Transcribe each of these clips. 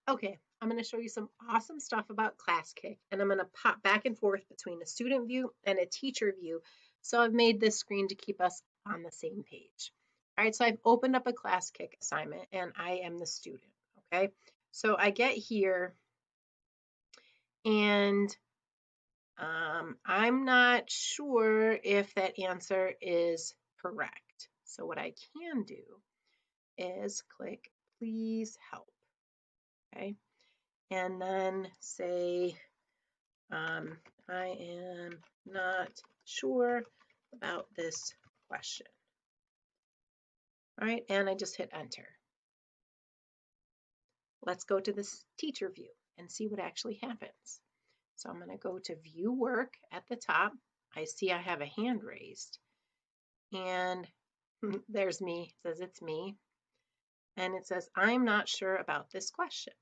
Okay, I'm going to show you some awesome stuff about ClassKick, and I'm going to pop back and forth between a student view and a teacher view. So I've made this screen to keep us on the same page. All right, so I've opened up a ClassKick assignment and I am the student, okay? So I get here and I'm not sure if that answer is correct. So what I can do is click please help, okay? And then say, I am not sure about this question. All right, and I just hit enter. Let's go to this teacher view and see what actually happens. So I'm going to go to view work at the top. I see I have a hand raised and there's me, it says it's me. And it says, I'm not sure about this question.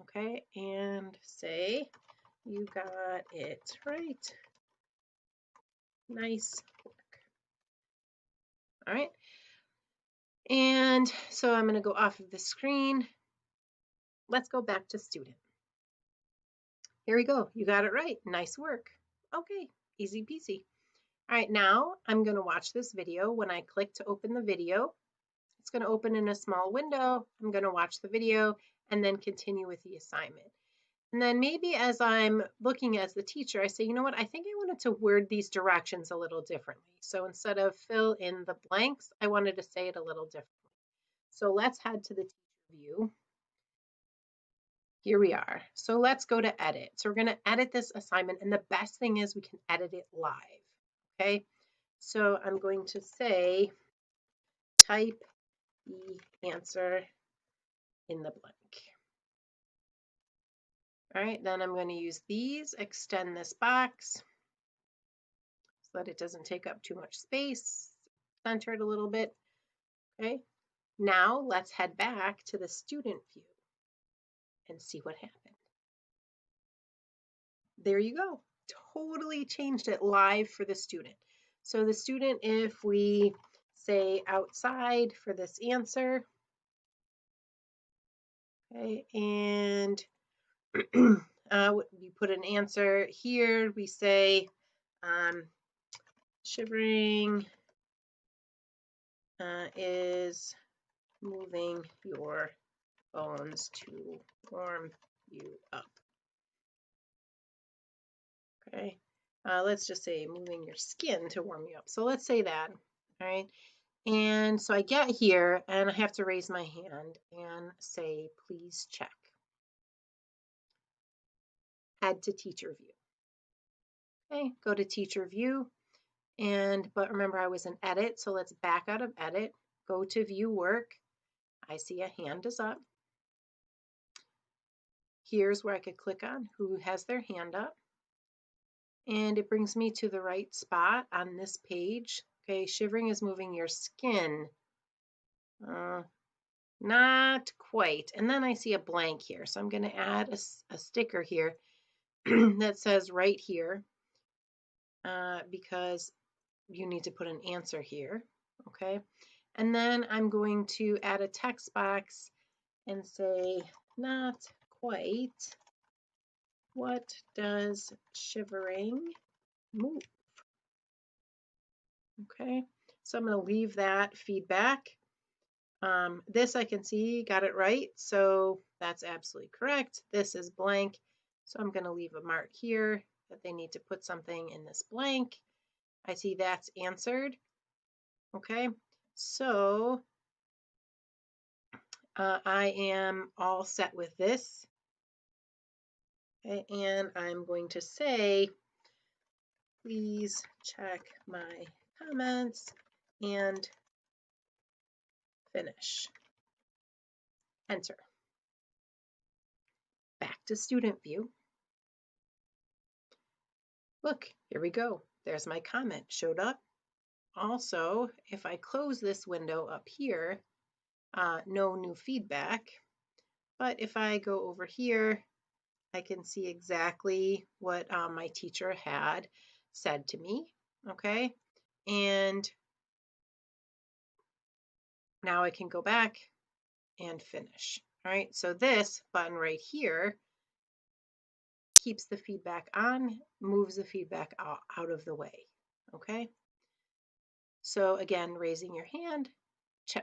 Okay, and say, you got it right. Nice work. All right. And so I'm going to go off of the screen. Let's go back to student. Here we go. You got it right. Nice work. Okay, easy peasy. All right, now I'm going to watch this video. When I click to open the video, it's going to open in a small window. I'm going to watch the video and then continue with the assignment. And then maybe as I'm looking as the teacher, I say, you know what, I think I wanted to word these directions a little differently. So instead of fill in the blanks, I wanted to say it a little differently. So let's head to the teacher view. Here we are. So let's go to edit. So we're going to edit this assignment. And the best thing is we can edit it live. Okay. So I'm going to say, type the answer in the blank. All right. Then I'm going to use these, extend this box so that it doesn't take up too much space. Center it a little bit. Okay. Now let's head back to the student view and see what happened. There you go. Totally changed it live for the student. So the student, if we say outside for this answer, okay, and we put an answer here, we say shivering is moving your bones to warm you up. Okay, let's just say moving your skin to warm you up. So let's say that, all right? And so I get here and I have to raise my hand and say, please check. Head to teacher view. Okay, go to teacher view. But remember I was in edit, so let's back out of edit, go to view work. I see a hand is up. Here's where I could click on who has their hand up. And it brings me to the right spot on this page. Okay, shivering is moving your skin. Not quite. And then I see a blank here. So I'm going to add a sticker here that says right here because you need to put an answer here. Okay. And then I'm going to add a text box and say, not quite. What does shivering move? Okay. So I'm going to leave that feedback. This I can see got it right, so that's absolutely correct. This is blank, so I'm going to leave a mark here that they need to put something in this blank. I see that's answered. Okay, so I am all set with this. Okay, and I'm going to say, please check my comments and finish. Enter. Back to student view. Look, here we go. There's my comment showed up. Also, if I close this window up here, no new feedback. But if I go over here, I can see exactly what my teacher had said to me. Okay, and now I can go back and finish. All right, so this button right here keeps the feedback on, moves the feedback out of the way, okay? So again, raising your hand,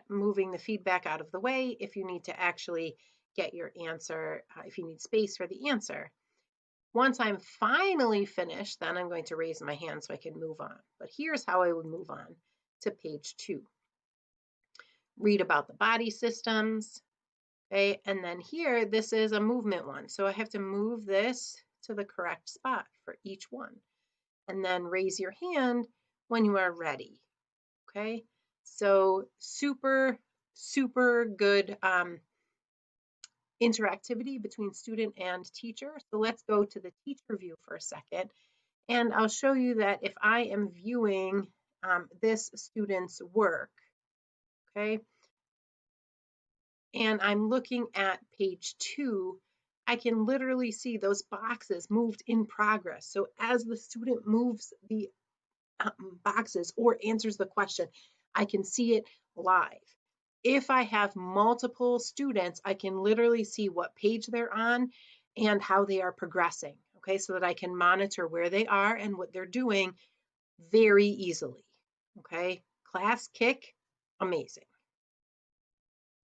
moving the feedback out of the way if you need to actually get your answer, if you need space for the answer. Once I'm finally finished, then I'm going to raise my hand so I can move on. But here's how I would move on to page 2. Read about the body systems, okay? And then here, this is a movement one. So I have to move this to the correct spot for each one. And then raise your hand when you are ready, okay? So super, super good interactivity between student and teacher. So let's go to the teacher view for a second. And I'll show you that if I am viewing this student's work, okay, and I'm looking at page 2, I can literally see those boxes moved in progress. So as the student moves the boxes or answers the question, I can see it live. If I have multiple students, I can literally see what page they're on and how they are progressing, okay, so that I can monitor where they are and what they're doing very easily, okay? ClassKick, amazing.